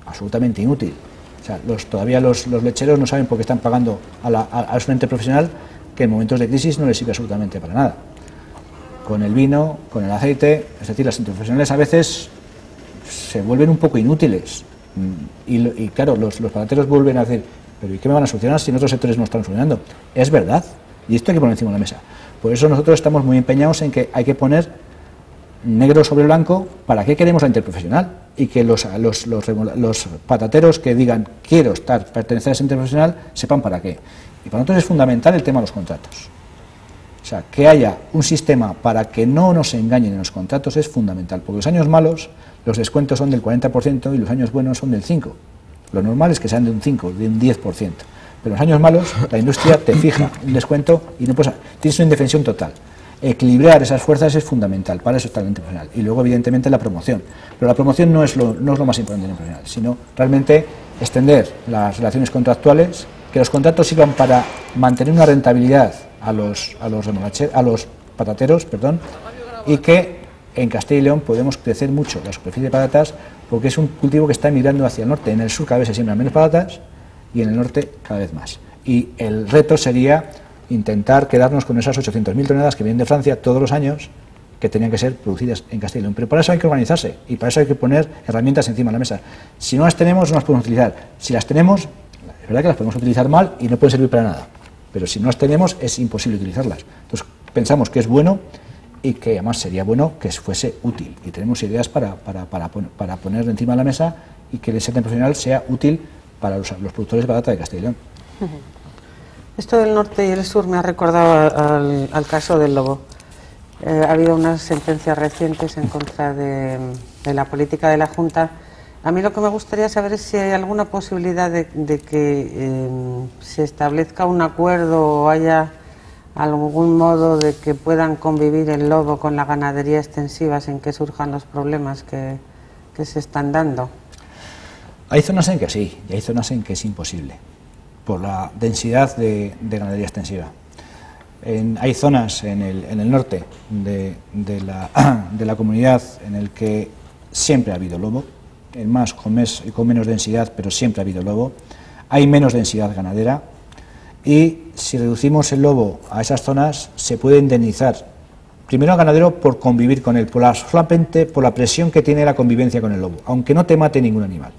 [SPEAKER 2] absolutamente inútil. O sea, todavía los lecheros no saben por qué están pagando a su ente profesional, que en momentos de crisis no les sirve absolutamente para nada. Con el vino, con el aceite, es decir, las entes profesionales a veces se vuelven un poco inútiles. Y claro, los patateros vuelven a decir, pero ¿y qué me van a solucionar si en otros sectores no están solucionando? Es verdad, y esto hay que poner encima de la mesa. Por eso nosotros estamos muy empeñados en que hay que poner negro sobre blanco para qué queremos la interprofesional, y que los patateros que digan quiero pertenecer a esa interprofesional sepan para qué. Y para nosotros es fundamental el tema de los contratos. O sea, que haya un sistema para que no nos engañen en los contratos es fundamental, porque los años malos los descuentos son del 40% y los años buenos son del 5%. Lo normal es que sean de un 5%, de un 10%. Pero en los años malos la industria te fija un descuento y no puedes, tienes una indefensión total. Equilibrar esas fuerzas es fundamental, para eso está el ente profesional. Y luego, evidentemente, la promoción. Pero la promoción no es lo más importante del ente profesional, sino realmente extender las relaciones contractuales, que los contratos sirvan para mantener una rentabilidad a los patateros, y que en Castilla y León podemos crecer mucho la superficie de patatas, porque es un cultivo que está migrando hacia el norte. En el sur cada vez se siembran menos patatas y en el norte cada vez más. Y el reto sería intentar quedarnos con esas 800.000 toneladas que vienen de Francia todos los años, que tenían que ser producidas en Castilla y León. Pero para eso hay que organizarse y para eso hay que poner herramientas encima de la mesa. Si no las tenemos, no las podemos utilizar. Si las tenemos, es verdad que las podemos utilizar mal y no pueden servir para nada. Pero si no las tenemos, es imposible utilizarlas. Entonces, pensamos que es bueno y que además sería bueno que fuese útil. Y tenemos ideas para poner encima de la mesa y que el sector profesional sea útil para los productores de patata de Castilla y León.
[SPEAKER 3] Esto del norte y el sur me ha recordado al caso del lobo. Ha habido unas sentencias recientes en contra de la política de la Junta. A mí lo que me gustaría saber es si hay alguna posibilidad de que se establezca un acuerdo o haya algún modo de que puedan convivir el lobo con la ganadería extensiva sin que surjan los problemas que se están dando.
[SPEAKER 2] Hay zonas en que sí, y hay zonas en que es imposible, por la densidad de ganadería extensiva. Hay zonas en el norte de la comunidad en el que siempre ha habido lobo, en más con menos densidad, pero siempre ha habido lobo. Hay menos densidad ganadera y si reducimos el lobo a esas zonas se puede indemnizar primero al ganadero por convivir con él, solamente por la presión que tiene la convivencia con el lobo, aunque no te mate ningún animal.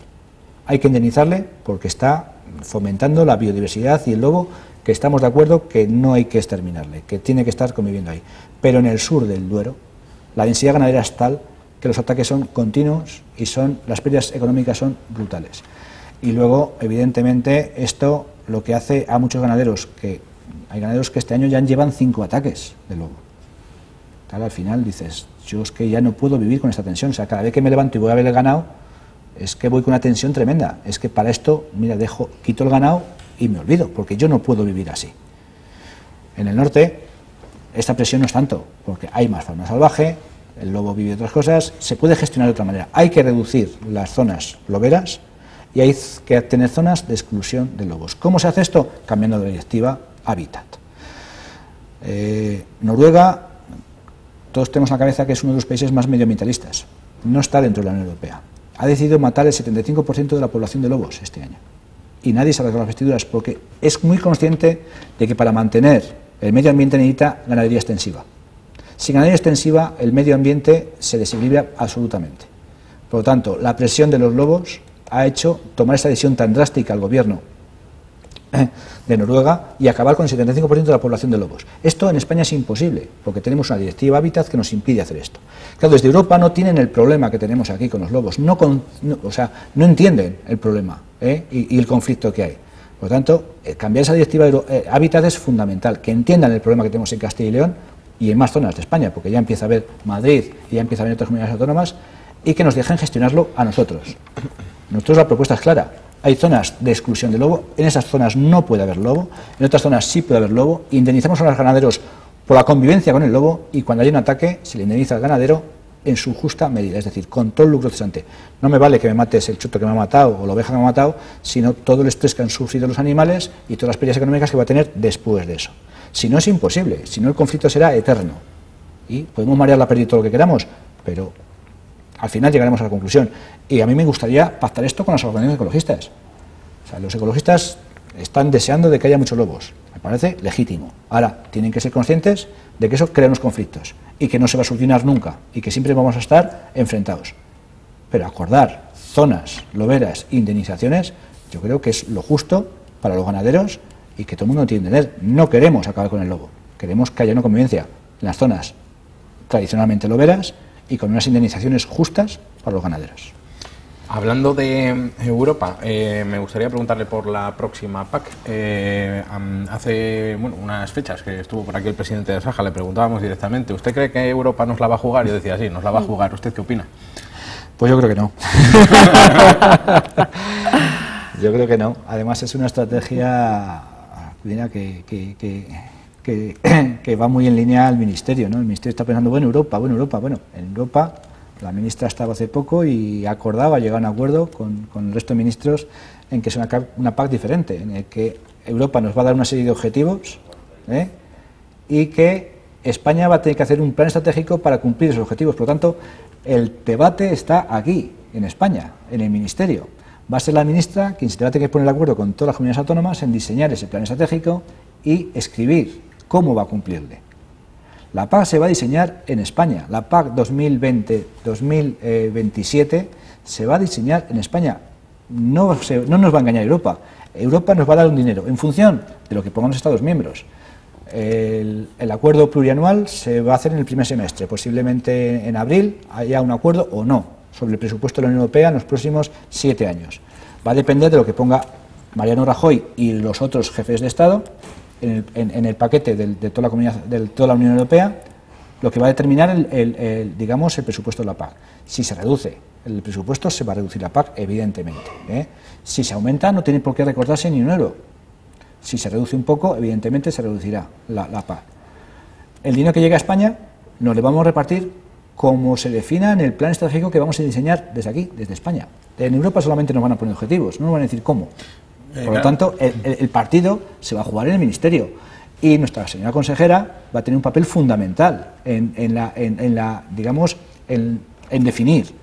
[SPEAKER 2] Hay que indemnizarle porque está fomentando la biodiversidad y el lobo, que estamos de acuerdo que no hay que exterminarle, que tiene que estar conviviendo ahí. Pero en el sur del Duero la densidad ganadera es tal que los ataques son continuos y las pérdidas económicas son brutales. Y luego, evidentemente, esto lo que hace a muchos ganaderos, que hay ganaderos que este año ya llevan 5 ataques de lobo. Claro, al final dices, yo es que ya no puedo vivir con esta tensión, o sea, cada vez que me levanto y voy a ver el ganado, es que voy con una tensión tremenda, es que para esto, mira, quito el ganado y me olvido, porque yo no puedo vivir así. En el norte, esta presión no es tanto, porque hay más fauna salvaje, el lobo vive otras cosas, se puede gestionar de otra manera. Hay que reducir las zonas loberas y hay que tener zonas de exclusión de lobos. ¿Cómo se hace esto? Cambiando de directiva Hábitat. Noruega, todos tenemos en la cabeza que es uno de los países más medioambientalistas, no está dentro de la Unión Europea. Ha decidido matar el 75% de la población de lobos este año. Y nadie se rasga las vestiduras porque es muy consciente de que para mantener el medio ambiente necesita ganadería extensiva. Sin ganadería extensiva, el medio ambiente se desequilibra absolutamente. Por lo tanto, la presión de los lobos ha hecho tomar esta decisión tan drástica al gobierno de Noruega y acabar con el 75% de la población de lobos. Esto en España es imposible, porque tenemos una directiva Hábitat que nos impide hacer esto. Claro, desde Europa no tienen el problema que tenemos aquí con los lobos, no entienden el problema y el conflicto que hay. Por lo tanto, cambiar esa directiva Hábitat es fundamental, que entiendan el problema que tenemos en Castilla y León y en más zonas de España, porque ya empieza a haber Madrid y ya empieza a haber otras comunidades autónomas, y que nos dejen gestionarlo a nosotros. Nosotros la propuesta es clara. Hay zonas de exclusión de lobo, en esas zonas no puede haber lobo, en otras zonas sí puede haber lobo, indemnizamos a los ganaderos por la convivencia con el lobo y cuando hay un ataque se le indemniza al ganadero en su justa medida, es decir, con todo el lucro cesante. No me vale que me mates el chuto que me ha matado o la oveja que me ha matado, sino todo el estrés que han sufrido los animales y todas las pérdidas económicas que va a tener después de eso. Si no es imposible, si no el conflicto será eterno y podemos marear la pérdida todo lo que queramos, pero al final llegaremos a la conclusión. Y a mí me gustaría pactar esto con las organizaciones ecologistas. O sea, los ecologistas están deseando de que haya muchos lobos. Me parece legítimo. Ahora, tienen que ser conscientes de que eso crea unos conflictos y que no se va a solucionar nunca y que siempre vamos a estar enfrentados. Pero acordar zonas, loberas, indemnizaciones, yo creo que es lo justo para los ganaderos y que todo el mundo tiene que entender. No queremos acabar con el lobo, queremos que haya una convivencia en las zonas tradicionalmente loberas y con unas indemnizaciones justas para los ganaderos.
[SPEAKER 4] Hablando de Europa, me gustaría preguntarle por la próxima PAC. Hace unas fechas que estuvo por aquí el presidente de Saja, le preguntábamos directamente, ¿usted cree que Europa nos la va a jugar? Yo decía, sí, nos la va a jugar. ¿Usted qué opina?
[SPEAKER 2] Pues yo creo que no. Yo creo que no. Además es una estrategia que va muy en línea al Ministerio, ¿no? El Ministerio está pensando, bueno, en Europa la ministra estaba hace poco y acordaba, llegaba a un acuerdo con el resto de ministros en que es una PAC diferente, en el que Europa nos va a dar una serie de objetivos y que España va a tener que hacer un plan estratégico para cumplir esos objetivos. Por lo tanto, el debate está aquí, en España, en el Ministerio. Va a ser la ministra quien se va a tener que poner de acuerdo con todas las comunidades autónomas en diseñar ese plan estratégico y escribir cómo va a cumplirle. La PAC se va a diseñar en España. La PAC 2020-2027 se va a diseñar en España. No nos va a engañar Europa. Europa nos va a dar un dinero en función de lo que pongan los Estados miembros. El acuerdo plurianual se va a hacer en el primer semestre. Posiblemente en abril haya un acuerdo o no sobre el presupuesto de la Unión Europea en los próximos 7 años. Va a depender de lo que ponga Mariano Rajoy y los otros jefes de Estado en el paquete de toda la Unión Europea, lo que va a determinar el presupuesto de la PAC. Si se reduce el presupuesto, se va a reducir la PAC, evidentemente. Si se aumenta, no tiene por qué recortarse ni un euro. Si se reduce un poco, evidentemente se reducirá la PAC. El dinero que llega a España nos lo vamos a repartir como se defina en el plan estratégico que vamos a diseñar desde aquí, desde España. En Europa solamente nos van a poner objetivos, no nos van a decir cómo. Por lo tanto, el partido se va a jugar en el Ministerio y nuestra señora consejera va a tener un papel fundamental en definir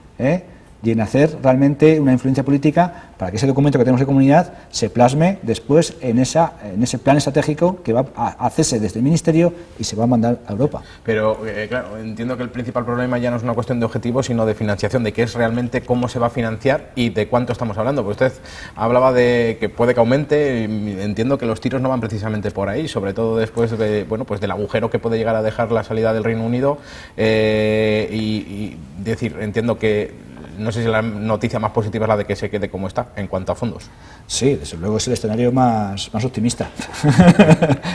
[SPEAKER 2] y en hacer realmente una influencia política para que ese documento que tenemos de comunidad se plasme después en ese plan estratégico que va a hacerse desde el Ministerio y se va a mandar a Europa.
[SPEAKER 4] Pero, claro, entiendo que el principal problema ya no es una cuestión de objetivos, sino de financiación, de qué es realmente cómo se va a financiar y de cuánto estamos hablando. Porque usted hablaba de que puede que aumente, y entiendo que los tiros no van precisamente por ahí, sobre todo después de, del agujero que puede llegar a dejar la salida del Reino Unido y decir, entiendo que no sé si la noticia más positiva es la de que se quede como está en cuanto a fondos.
[SPEAKER 2] Sí, desde luego es el escenario más optimista.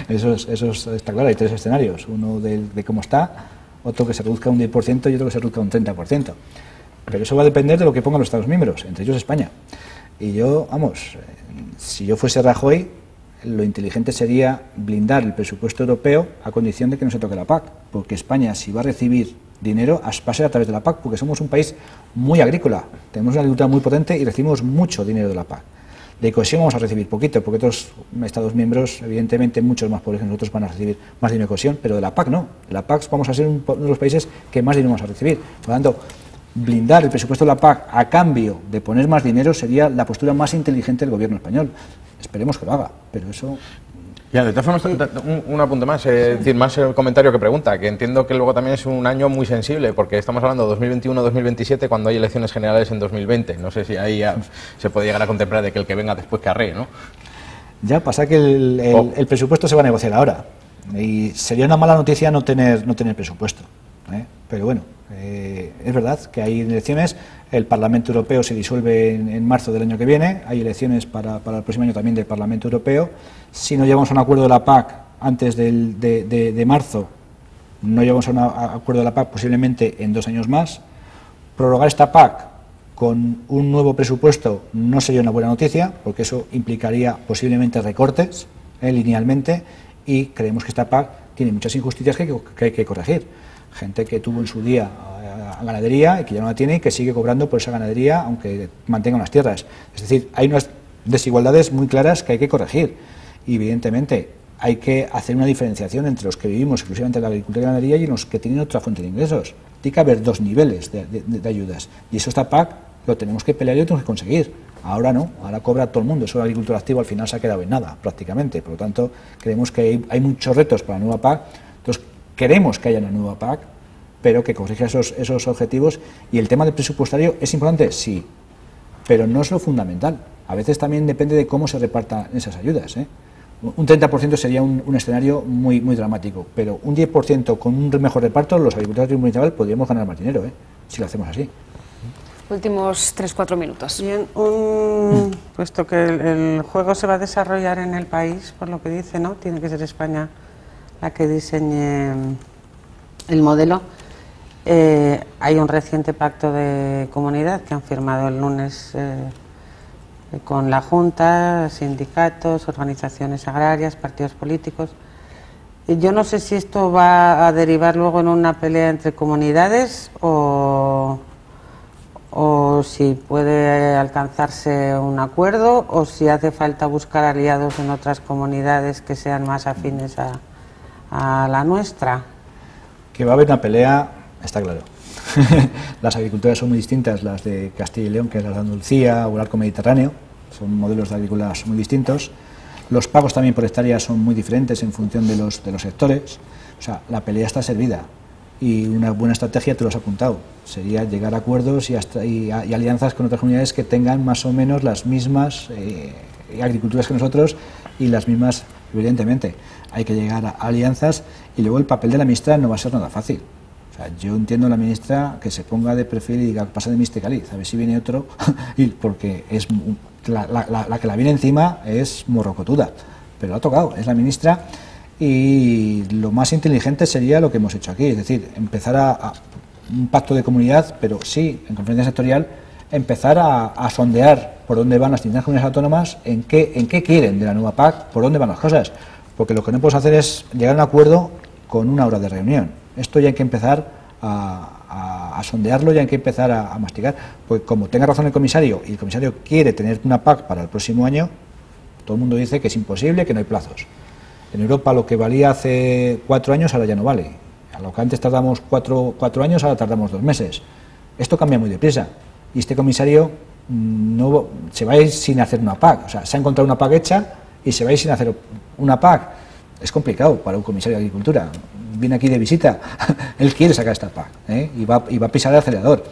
[SPEAKER 2] eso está claro, hay 3 escenarios. Uno de cómo está, otro que se reduzca un 10% y otro que se reduzca un 30%. Pero eso va a depender de lo que pongan los Estados miembros, entre ellos España. Y yo, si yo fuese Rajoy, lo inteligente sería blindar el presupuesto europeo a condición de que no se toque la PAC, porque España, si va a recibir dinero, va a ser a través de la PAC, porque somos un país muy agrícola, tenemos una agricultura muy potente y recibimos mucho dinero de la PAC. De cohesión vamos a recibir poquito, porque otros Estados miembros, evidentemente muchos más pobres que nosotros, van a recibir más dinero de cohesión, pero de la PAC no. De la PAC vamos a ser uno de los países que más dinero vamos a recibir. Por lo tanto, blindar el presupuesto de la PAC a cambio de poner más dinero sería la postura más inteligente del gobierno español. Esperemos que lo haga, pero eso...
[SPEAKER 4] Ya, de todas formas, un apunte más, es decir, más el comentario que pregunta, que entiendo que luego también es un año muy sensible, porque estamos hablando de 2021-2027 cuando hay elecciones generales en 2020. No sé si ahí ya se puede llegar a contemplar de que el que venga después que arree, ¿no?
[SPEAKER 2] Ya pasa que el presupuesto se va a negociar ahora, y sería una mala noticia no tener presupuesto, pero bueno, es verdad que hay elecciones. El Parlamento Europeo se disuelve en marzo del año que viene, hay elecciones para el próximo año también del Parlamento Europeo. Si no llegamos a un acuerdo de la PAC antes de marzo, no llegamos a un acuerdo de la PAC posiblemente en 2 años más. Prorrogar esta PAC con un nuevo presupuesto no sería una buena noticia, porque eso implicaría posiblemente recortes linealmente, y creemos que esta PAC tiene muchas injusticias que hay que corregir. Gente que tuvo en su día ganadería y que ya no la tiene y que sigue cobrando por esa ganadería aunque mantenga unas tierras. Es decir, hay unas desigualdades muy claras que hay que corregir y evidentemente hay que hacer una diferenciación entre los que vivimos exclusivamente de la agricultura y ganadería y los que tienen otra fuente de ingresos. Tiene que haber 2 niveles de ayudas y eso esta PAC lo tenemos que pelear y lo tenemos que conseguir. Ahora no, ahora cobra todo el mundo. Eso de agricultura activa al final se ha quedado en nada, prácticamente. Por lo tanto, creemos que hay muchos retos para la nueva PAC. Entonces, queremos que haya una nueva PAC, pero que corrija esos objetivos. Y el tema del presupuestario es importante, sí, pero no es lo fundamental. A veces también depende de cómo se repartan esas ayudas, ¿eh? Un 30% sería un escenario muy dramático, pero un 10% con un mejor reparto, los agricultores municipales podríamos ganar más dinero, si lo hacemos así.
[SPEAKER 1] Últimos 3-4 minutos.
[SPEAKER 3] Bien, puesto que el juego se va a desarrollar en el país, por lo que dice, ¿no? Tiene que ser España la que diseñe el modelo. Hay un reciente pacto de comunidad que han firmado el lunes con la Junta, sindicatos, organizaciones agrarias, partidos políticos. Yo no sé si esto va a derivar luego en una pelea entre comunidades o si puede alcanzarse un acuerdo, o si hace falta buscar aliados en otras comunidades que sean más afines a la nuestra.
[SPEAKER 2] Que va a haber una pelea, está claro. Las agriculturas son muy distintas, las de Castilla y León, que es la de Andalucía o el arco mediterráneo, son modelos de agricultura muy distintos. Los pagos también por hectárea son muy diferentes en función de los sectores. O sea, la pelea está servida y una buena estrategia, tú lo has apuntado, sería llegar a acuerdos y alianzas con otras comunidades que tengan más o menos las mismas agriculturas que nosotros y las mismas, evidentemente. Hay que llegar a alianzas y luego el papel de la ministra no va a ser nada fácil. O sea, yo entiendo a la ministra que se ponga de perfil y diga, pasa de Mr. Caliz, a ver si viene otro, porque es la que la viene encima es morrocotuda, pero lo ha tocado, es la ministra, y lo más inteligente sería lo que hemos hecho aquí, es decir, empezar a un pacto de comunidad, pero sí, en conferencia sectorial, empezar a sondear por dónde van las distintas comunidades autónomas, en qué quieren de la nueva PAC, por dónde van las cosas, porque lo que no podemos hacer es llegar a un acuerdo con una hora de reunión. Esto ya hay que empezar a sondearlo, ya hay que empezar a masticar, pues como tenga razón el comisario, y el comisario quiere tener una PAC para el próximo año, todo el mundo dice que es imposible, que no hay plazos. En Europa lo que valía hace 4 años ahora ya no vale. A lo que antes tardamos 4 años, ahora tardamos 2 meses. Esto cambia muy deprisa. Y este comisario no se va a ir sin hacer una PAC. O sea, se ha encontrado una PAC hecha y se va a ir sin hacer una PAC. Es complicado para un comisario de Agricultura. Viene aquí de visita, él quiere sacar esta PAC, y va a pisar el acelerador.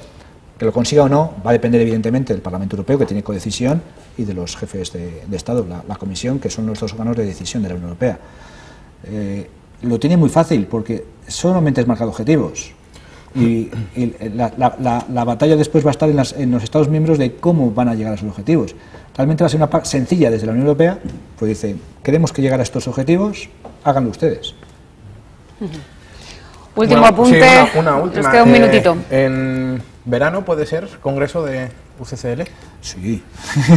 [SPEAKER 2] Que lo consiga o no va a depender evidentemente del Parlamento Europeo, que tiene codecisión, y de los jefes de Estado, la Comisión, que son los dos órganos de decisión de la Unión Europea. Lo tiene muy fácil porque solamente es marcar objetivos, y la batalla después va a estar en los Estados miembros de cómo van a llegar a esos objetivos. Realmente va a ser una PAC sencilla desde la Unión Europea, pues dice, queremos que llegar a estos objetivos, háganlo ustedes.
[SPEAKER 1] Último apunte,
[SPEAKER 4] sí, una última.
[SPEAKER 1] Nos queda un minutito.
[SPEAKER 4] ¿En verano puede ser congreso de UCCL?
[SPEAKER 2] Sí.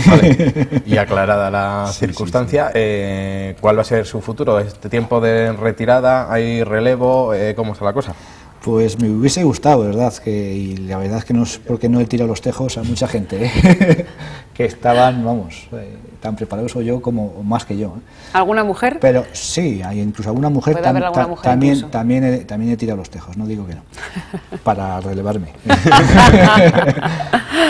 [SPEAKER 4] Vale. Y aclarada la circunstancia, sí. ¿Cuál va a ser su futuro? ¿Este tiempo de retirada? ¿Hay relevo? ¿Cómo está la cosa?
[SPEAKER 2] Pues me hubiese gustado, ¿verdad? Y la verdad es que no es porque no he tirado los tejos a mucha gente, que estaban, vamos, tan preparados o yo como más que yo.
[SPEAKER 1] ¿Alguna mujer?
[SPEAKER 2] Pero sí, hay incluso alguna mujer.
[SPEAKER 1] ¿Puede haber alguna mujer
[SPEAKER 2] también he tirado los tejos, no digo que no, para relevarme.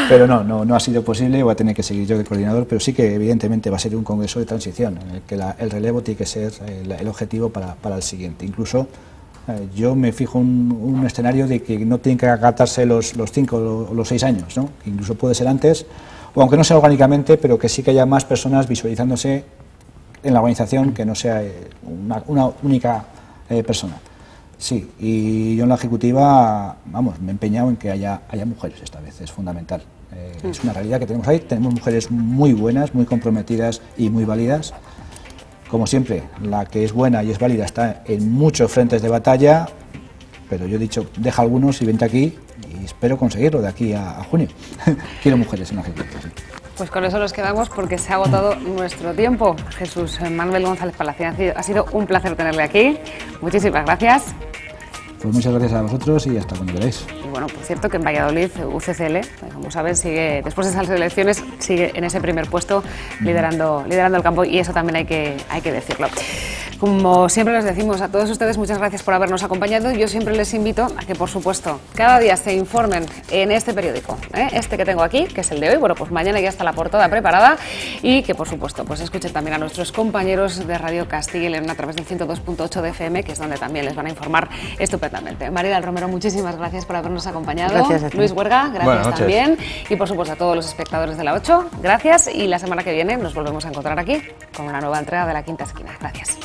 [SPEAKER 2] Pero no ha sido posible, voy a tener que seguir yo de coordinador, pero sí que evidentemente va a ser un congreso de transición, en el que el relevo tiene que ser el objetivo para el siguiente. Incluso yo me fijo un escenario de que no tienen que acatarse los 5 o los 6 años, ¿no? Que incluso puede ser antes, o aunque no sea orgánicamente, pero que sí que haya más personas visualizándose en la organización, que no sea una única persona. Sí, y yo en la ejecutiva, vamos, me he empeñado en que haya mujeres esta vez, es fundamental. Es una realidad que tenemos ahí, tenemos mujeres muy buenas, muy comprometidas y muy válidas. Como siempre, la que es buena y es válida está en muchos frentes de batalla, pero yo he dicho, deja algunos y vente aquí, y espero conseguirlo de aquí a junio. Quiero mujeres en la ejecutiva, sí.
[SPEAKER 1] Pues con eso nos quedamos porque se ha agotado nuestro tiempo. Jesús Manuel González Palacio, ha sido un placer tenerle aquí. Muchísimas gracias.
[SPEAKER 2] Pues muchas gracias a vosotros y hasta cuando queráis.
[SPEAKER 1] Y bueno, por cierto, que en Valladolid, UCCL, como saben, sigue, después de esas elecciones, sigue en ese primer puesto liderando el campo, y eso también hay que decirlo. Como siempre les decimos a todos ustedes, muchas gracias por habernos acompañado. Yo siempre les invito a que, por supuesto, cada día se informen en este periódico, este que tengo aquí, que es el de hoy. Bueno, pues mañana ya está la portada preparada y que, por supuesto, pues escuchen también a nuestros compañeros de Radio Castilla y León a través del 102.8 de FM, que es donde también les van a informar estupendamente. María del Romero, muchísimas gracias por habernos acompañado.
[SPEAKER 3] Gracias a ti.
[SPEAKER 1] Luis Huerga, gracias
[SPEAKER 4] Buenas noches.
[SPEAKER 1] también. Y, por supuesto, a todos los espectadores de la 8, gracias. Y la semana que viene nos volvemos a encontrar aquí con una nueva entrega de La Quinta Esquina. Gracias.